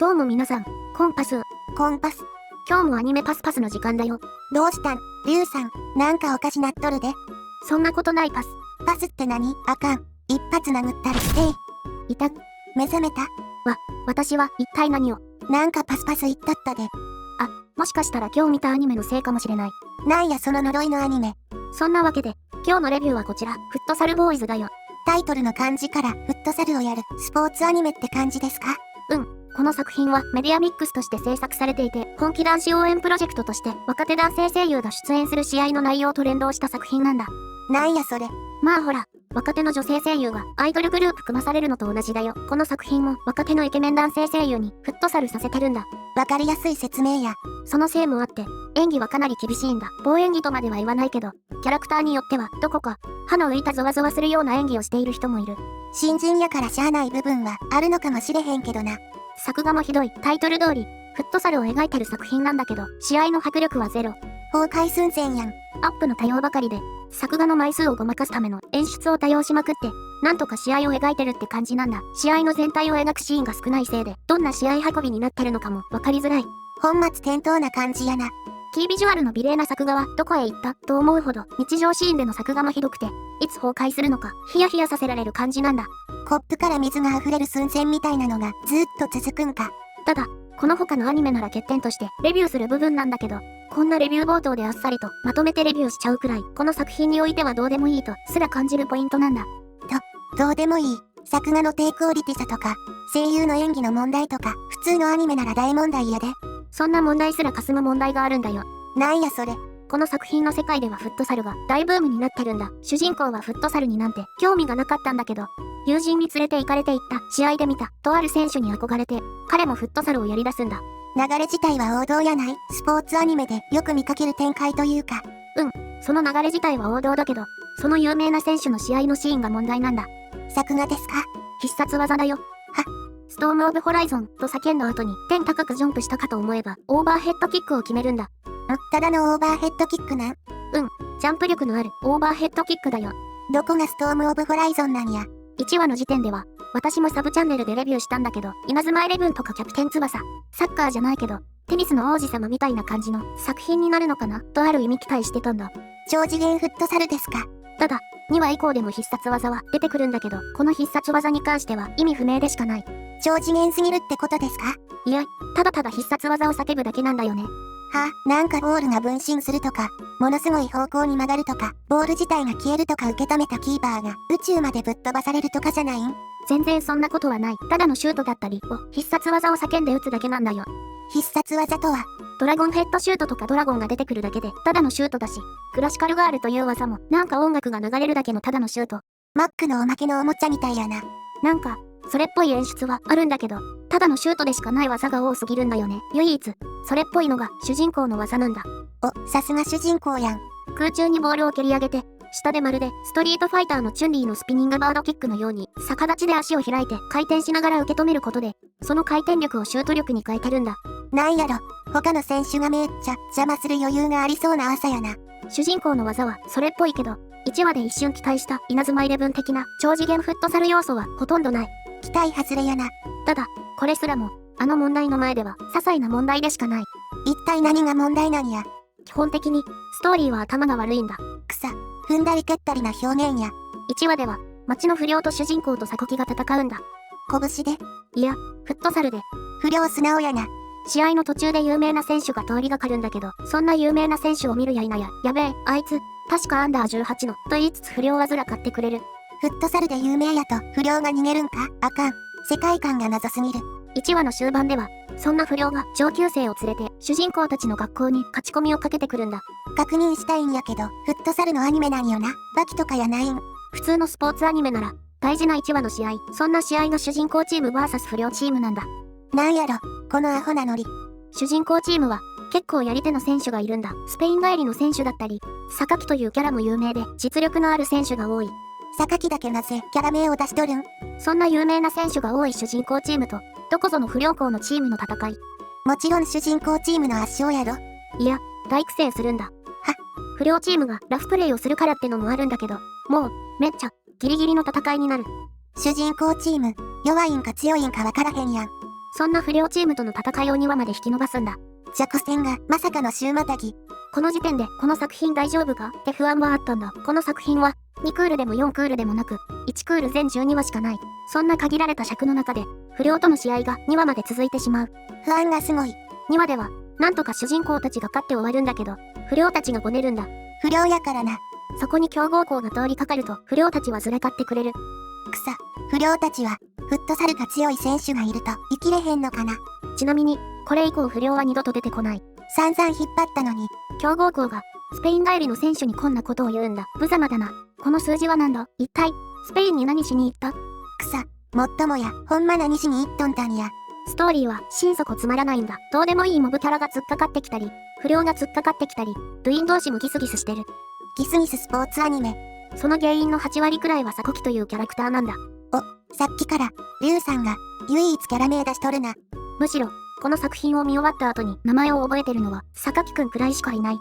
どうも皆さん、コンパス。コンパス。今日もアニメパスパスの時間だよ。どうしたん、リュウさん。なんかおかしなっとるで。そんなことないパス。パスって何？あかん。一発殴ったりして。いた。目覚めた？私は一体何を？なんかパスパス言ったったで。もしかしたら今日見たアニメのせいかもしれない。なんやその呪いのアニメ。そんなわけで、今日のレビューはこちら、フットサルボーイズだよ。タイトルの漢字からフットサルをやるスポーツアニメって感じですか？この作品はメディアミックスとして制作されていて、本気男子応援プロジェクトとして若手男性声優が出演する試合の内容と連動した作品なんだ。なんやそれ。まあほら、若手の女性声優がアイドルグループ組まされるのと同じだよ。この作品も若手のイケメン男性声優にフットサルさせてるんだ。わかりやすい説明や。そのせいもあって、演技はかなり厳しいんだ。棒演技とまでは言わないけど、キャラクターによってはどこか歯の浮いたゾワゾワするような演技をしている人もいる。新人やからしゃあない部分はあるのかもしれへんけどな。作画もひどい。タイトル通り、フットサルを描いてる作品なんだけど、試合の迫力はゼロ。崩壊寸前やん。アップの多用ばかりで、作画の枚数をごまかすための演出を多用しまくって、なんとか試合を描いてるって感じなんだ。試合の全体を描くシーンが少ないせいで、どんな試合運びになってるのかもわかりづらい。本末転倒な感じやな。キービジュアルの美麗な作画はどこへ行ったと思うほど、日常シーンでの作画もひどくて、いつ崩壊するのか、ヒヤヒヤさせられる感じなんだ。コップから水が溢れる寸前みたいなのがずっと続くんか。ただ、この他のアニメなら欠点としてレビューする部分なんだけど、こんなレビュー冒頭であっさりとまとめてレビューしちゃうくらい、この作品においてはどうでもいいとすら感じるポイントなんだ。どうでもいい。作画の低クオリティさとか、声優の演技の問題とか、普通のアニメなら大問題やで。そんな問題すら霞む問題があるんだよ。なんやそれ。この作品の世界ではフットサルが大ブームになってるんだ。主人公はフットサルになんて興味がなかったんだけど、友人に連れて行かれて行った試合で見たとある選手に憧れて、彼もフットサルをやり出すんだ。流れ自体は王道やない？スポーツアニメでよく見かける展開というか。その流れ自体は王道だけど、その有名な選手の試合のシーンが問題なんだ。作画ですか？必殺技だよ。ストームオブホライゾンと叫んだ後に天高くジャンプしたかと思えば、オーバーヘッドキックを決めるんだ。ただのオーバーヘッドキックなん？ジャンプ力のあるオーバーヘッドキックだよ。どこがストームオブホライゾンなんや。1話の時点では、私もサブチャンネルでレビューしたんだけど、稲妻イレブンとかキャプテン翼、サッカーじゃないけど、テニスの王子様みたいな感じの作品になるのかなとある意味期待してたんだ。超次元フットサルですか？ただ、2話以降でも必殺技は出てくるんだけど、この必殺技に関しては意味不明でしかない。超次元すぎるってことですか？いや、ただただ必殺技を叫ぶだけなんだよね。なんかボールが分身するとか、ものすごい方向に曲がるとか、ボール自体が消えるとか受け止めたキーパーが宇宙までぶっ飛ばされるとかじゃないん？全然そんなことはない。ただのシュートだったりを必殺技を叫んで打つだけなんだよ。必殺技とは？ドラゴンヘッドシュートとかドラゴンが出てくるだけでただのシュートだし、クラシカルガールという技もなんか音楽が流れるだけのただのシュート。マックのおまけのおもちゃみたいやな。なんか、それっぽい演出はあるんだけど、ただのシュートでしかない技が多すぎるんだよね。唯一、それっぽいのが主人公の技なんだ。さすが主人公やん。空中にボールを蹴り上げて、下でまるでストリートファイターのチュンリーのスピニングバードキックのように逆立ちで足を開いて回転しながら受け止めることで、その回転力をシュート力に変えてるんだ。なんやろ、他の選手がめっちゃ邪魔する余裕がありそうな朝やな。主人公の技はそれっぽいけど、1話で一瞬期待した稲妻イレブン的な超次元フットサル要素はほとんどない。期待外れやな。ただ、これすらも、あの問題の前では些細な問題でしかない。一体何が問題なんや。基本的に、ストーリーは頭が悪いんだ。踏んだり蹴ったりな表現や。1話では、町の不良と主人公と榊が戦うんだ。拳で？いや、フットサルで。不良素直やな。試合の途中で有名な選手が通りがかるんだけど、そんな有名な選手を見るや否や、やべえ、あいつ、確かアンダー18の、と言いつつ不良はずら買ってくれる。フットサルで有名やと不良が逃げるんか？あかん。世界観が謎すぎる。1話の終盤では、そんな不良が上級生を連れて、主人公たちの学校に勝ち込みをかけてくるんだ。確認したいんやけど、フットサルのアニメなんよな。バキとかやないん？普通のスポーツアニメなら、大事な1話の試合、そんな試合が主人公チーム VS 不良チームなんだ。なんやろ、このアホなノリ。主人公チームは、結構やり手の選手がいるんだ。スペイン帰りの選手だったり、榊というキャラも有名で、実力のある選手が多い。榊だけなぜキャラ名を出しとるん？そんな有名な選手が多い主人公チームと、どこぞの不良校のチームの戦い。もちろん主人公チームの圧勝やろ。いや、大苦戦するんだ。不良チームがラフプレイをするからってのもあるんだけど、もう、めっちゃ、ギリギリの戦いになる。主人公チーム、弱いんか強いんかわからへんやん。そんな不良チームとの戦いを2話まで引き延ばすんだ。ジャコ戦がまさかの週またぎ。この時点でこの作品大丈夫かって不安はあったんだ。この作品は2クールでも4クールでもなく1クール全12話しかない。そんな限られた尺の中で不良との試合が2話まで続いてしまう。不安がすごい。2話ではなんとか主人公たちが勝って終わるんだけど、不良たちがごねるんだ。不良やからな。そこに強豪校が通りかかると不良たちはずれ買ってくれる。草。不良たちはフットサルが強い選手がいると生きれへんのかな。ちなみにこれ以降不良は二度と出てこない。散々引っ張ったのに。強豪校がスペイン帰りの選手にこんなことを言うんだ。無様だな。この数字はなんだ。一体スペインに何しに行った？草。もっともや、ほんま何しに行っとんたんや。ストーリーは心底つまらないんだ。どうでもいいモブキャラが突っかかってきたり、不良が突っかかってきたり、部員同士もギスギスしてる。ギスギススポーツアニメ。その原因の8割くらいはサコキというキャラクターなんだ。さっきから、リュウさんが唯一キャラ名出しとるな。むしろ、この作品を見終わった後に名前を覚えてるのは、榊くんくらいしかいない。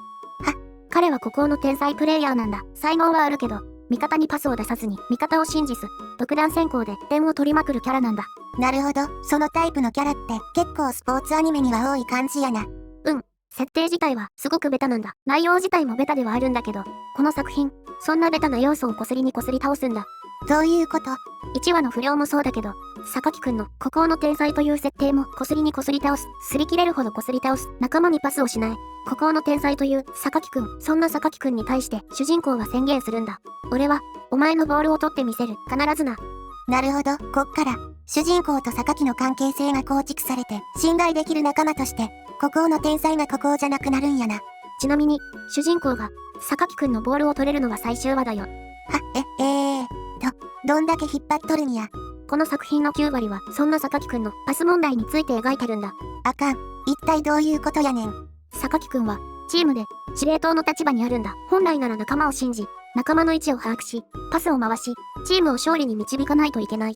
彼は孤高の天才プレイヤーなんだ。才能はあるけど、味方にパスを出さずに味方を信じず、独断専行で点を取りまくるキャラなんだ。なるほど、そのタイプのキャラって結構スポーツアニメには多い感じやな。設定自体はすごくベタなんだ。内容自体もベタではあるんだけど、この作品、そんなベタな要素をこすりにこすり倒すんだ。どういうこと？ 1話の不良もそうだけど、榊くんの孤高の天才という設定もこすりにこすり倒す。擦り切れるほどこすり倒す。仲間にパスをしない。孤高の天才という榊くん。そんな榊くんに対して主人公は宣言するんだ。俺は、お前のボールを取ってみせる。必ずな。なるほど、こっから、主人公と榊の関係性が構築されて、信頼できる仲間として、孤高の天才が孤高じゃなくなるんやな。ちなみに、主人公が、榊くんのボールを取れるのは最終話だよ。どんだけ引っ張っとるんや。この作品の9割は、そんな榊くんのパス問題について描いてるんだ。あかん。一体どういうことやねん。榊くんは、チームで、司令塔の立場にあるんだ。本来なら仲間を信じ、仲間の位置を把握し、パスを回し、チームを勝利に導かないといけない。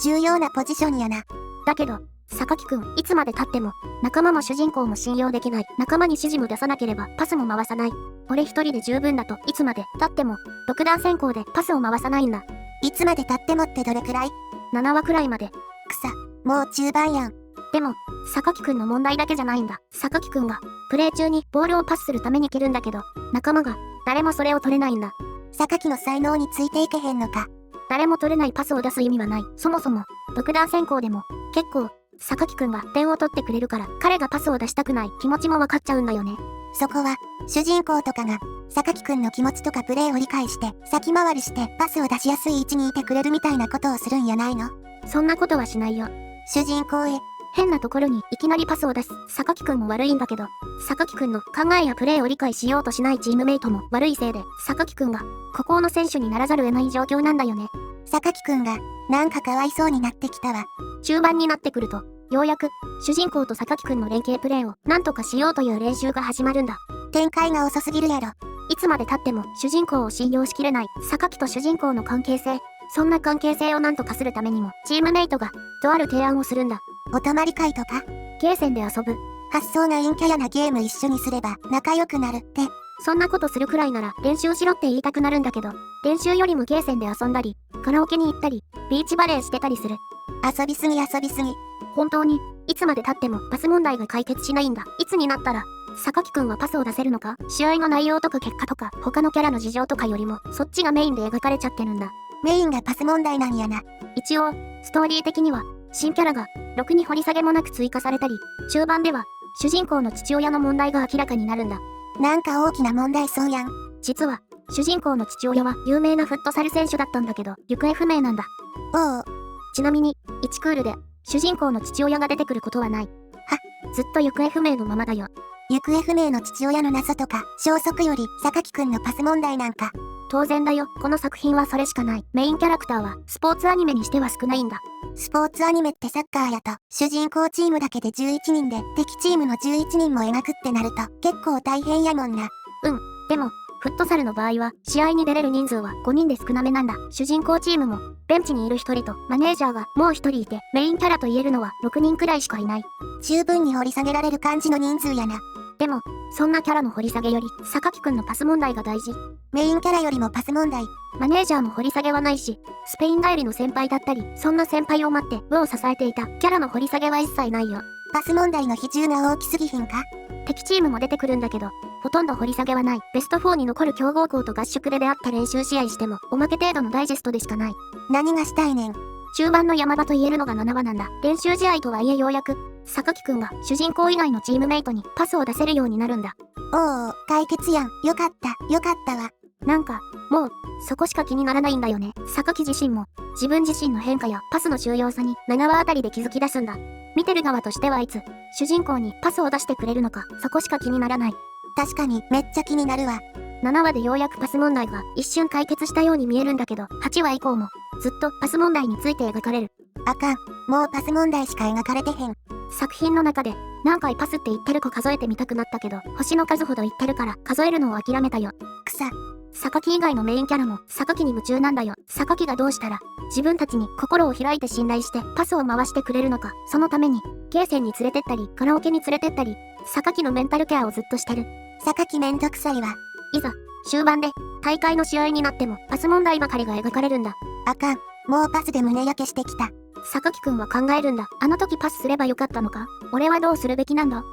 重要なポジションやな。だけど、榊くん、いつまで経っても、仲間も主人公も信用できない。仲間に指示も出さなければ、パスも回さない。俺一人で十分だといつまで経っても、独断専行でパスを回さないんだ。いつまで経ってもってどれくらい？ 7 話くらいまで。草。もう中盤やん。でも、榊くんの問題だけじゃないんだ。榊くんが、プレー中にボールをパスするために蹴るんだけど、仲間が、誰もそれを取れないんだ。榊の才能についていけへんのか。誰も取れないパスを出す意味はない。そもそも、独断専行でも、結構、榊くんが点を取ってくれるから、彼がパスを出したくない気持ちも分かっちゃうんだよね。そこは、主人公とかが、榊くんの気持ちとかプレーを理解して、先回りしてパスを出しやすい位置にいてくれるみたいなことをするんやないの？そんなことはしないよ。主人公へ。変なところにいきなりパスを出す榊くんも悪いんだけど、榊くんの考えやプレーを理解しようとしないチームメイトも悪いせいで、榊くんが孤高の選手にならざるを得ない状況なんだよね。榊くんが、なんかかわいそうになってきたわ。中盤になってくると、ようやく、主人公と榊くんの連携プレーを何とかしようという練習が始まるんだ。展開が遅すぎるやろ。いつまで経っても主人公を信用しきれない榊と主人公の関係性。そんな関係性を何とかするためにも、チームメイトが、とある提案をするんだ。お泊まり会とか？ゲーセンで遊ぶ。発想が陰キャやなゲーム一緒にすれば仲良くなるって。そんなことするくらいなら練習しろって言いたくなるんだけど、練習よりもゲーセンで遊んだり、カラオケに行ったり、ビーチバレーしてたりする。遊びすぎ。本当に、いつまで経ってもパス問題が解決しないんだ。いつになったら、榊くんはパスを出せるのか？試合の内容とか結果とか、他のキャラの事情とかよりも、そっちがメインで描かれちゃってるんだ。メインがパス問題なんやな。一応、ストーリー的には、新キャラが、ろくに掘り下げもなく追加されたり、中盤では、主人公の父親の問題が明らかになるんだ。なんか大きな問題そうやん。実は、主人公の父親は有名なフットサル選手だったんだけど、行方不明なんだ。おう。ちなみに、1クールで、主人公の父親が出てくることはない。ずっと行方不明のままだよ。行方不明の父親の謎とか、消息より、榊くんのパス問題なんか。当然だよ。この作品はそれしかない。メインキャラクターは、スポーツアニメにしては少ないんだ。スポーツアニメってサッカーやと、主人公チームだけで11人で、敵チームの11人も描くってなると、結構大変やもんな。でも、フットサルの場合は、試合に出れる人数は5人で少なめなんだ。主人公チームも、ベンチにいる1人と、マネージャーがもう1人いて、メインキャラと言えるのは6人くらいしかいない。十分に掘り下げられる感じの人数やな。でも、そんなキャラの掘り下げより、榊くんのパス問題が大事。メインキャラよりもパス問題。マネージャーも掘り下げはないし、スペイン帰りの先輩だったり、そんな先輩を待って部を支えていたキャラの掘り下げは一切ないよ。パス問題の比重が大きすぎひんか？敵チームも出てくるんだけど、ほとんど掘り下げはない。ベスト4に残る強豪校と合宿で出会った練習試合しても、おまけ程度のダイジェストでしかない。何がしたいねん。中盤の山場と言えるのが7話なんだ。練習試合とはいえようやく、榊くんが主人公以外のチームメイトにパスを出せるようになるんだ。おお、解決やん。よかった、よかったわ。なんか、もう、そこしか気にならないんだよね。榊自身も、自分自身の変化やパスの重要さに7話あたりで気づき出すんだ。見てる側としてはいつ、主人公にパスを出してくれるのか、そこしか気にならない。確かに、めっちゃ気になるわ。7話でようやくパス問題が一瞬解決したように見えるんだけど、8話以降も、ずっとパス問題について描かれる。あかん。もうパス問題しか描かれてへん。作品の中で、何回パスって言ってるか数えてみたくなったけど、星の数ほど言ってるから数えるのを諦めたよ。草。榊以外のメインキャラも榊に夢中なんだよ。榊がどうしたら自分たちに心を開いて信頼してパスを回してくれるのか。そのためにゲーセンに連れてったりカラオケに連れてったり榊のメンタルケアをずっとしてる。榊めんどくさいわ。いざ終盤で大会の試合になってもパス問題ばかりが描かれるんだ。あかん。もうパスで胸焼けしてきた。榊くんは考えるんだ。あの時パスすればよかったのか。俺はどうするべきなんだ。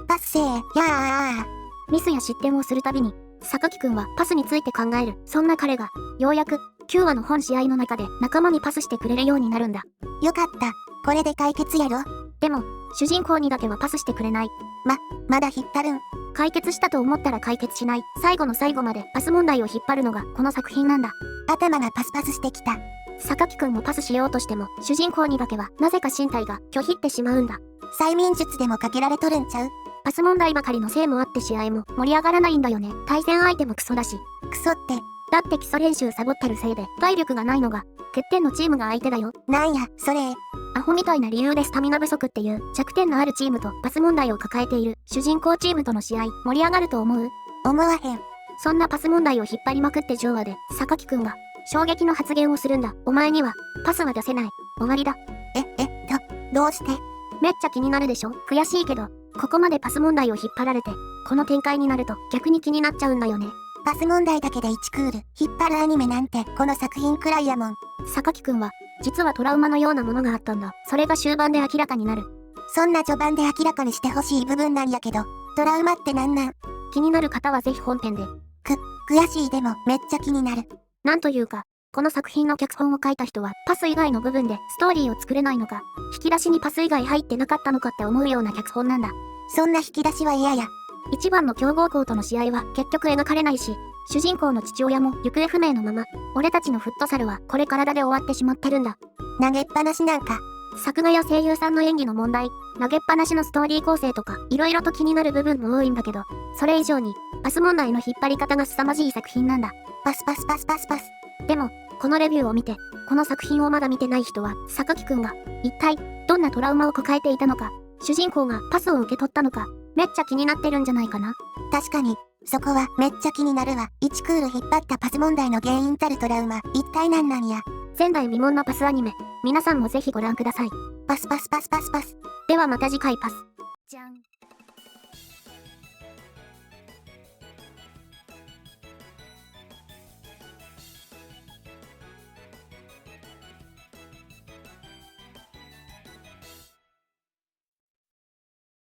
パスせーやー。ミスや失点をするたびに榊くんはパスについて考える。そんな彼がようやく9話の本試合の中で仲間にパスしてくれるようになるんだ。よかった。これで解決やろ。でも主人公にだけはパスしてくれない。まだ引っ張るん。解決したと思ったら解決しない。最後の最後までパス問題を引っ張るのがこの作品なんだ。頭がパスパスしてきた。榊くんもパスしようとしても主人公にだけはなぜか身体が拒否ってしまうんだ。催眠術でもかけられとるんちゃう？パス問題ばかりのせいもあって試合も盛り上がらないんだよね。対戦相手もクソだし。クソって。だって基礎練習サボってるせいで体力がないのが欠点のチームが相手だよ。なんや、それ。アホみたいな理由でスタミナ不足っていう弱点のあるチームとパス問題を抱えている主人公チームとの試合盛り上がると思う？思わへん。そんなパス問題を引っ張りまくって上話で榊くんが衝撃の発言をするんだ。お前にはパスは出せない。終わりだ。どうして？めっちゃ気になるでしょ？悔しいけど、ここまでパス問題を引っ張られて、この展開になると逆に気になっちゃうんだよね。パス問題だけで1クール、引っ張るアニメなんてこの作品くらいやもん。榊くんは、実はトラウマのようなものがあったんだ。それが終盤で明らかになる。そんな序盤で明らかにしてほしい部分なんやけど、トラウマってなんなん？気になる方はぜひ本編で。悔しいでもめっちゃ気になる。なんというか、この作品の脚本を書いた人はパス以外の部分でストーリーを作れないのか、引き出しにパス以外入ってなかったのかって思うような脚本なんだ。そんな引き出しは嫌や。一番の強豪校との試合は結局描かれないし、主人公の父親も行方不明のまま、俺たちのフットサルはこれ体で終わってしまってるんだ。投げっぱなしなんか。作画や声優さんの演技の問題、投げっぱなしのストーリー構成とか、いろいろと気になる部分も多いんだけど、それ以上に、パス問題の引っ張り方が凄まじい作品なんだ。パスパスパスパスパス。でも、このレビューを見て、この作品をまだ見てない人は、榊くんが、一体、どんなトラウマを抱えていたのか、主人公がパスを受け取ったのか、めっちゃ気になってるんじゃないかな。確かに、そこはめっちゃ気になるわ。1クール引っ張ったパス問題の原因たるトラウマ、一体何なんや。前代未聞のパスアニメ、皆さんもぜひご覧ください。パスパスパスパスパス。ではまた次回パス。じゃん。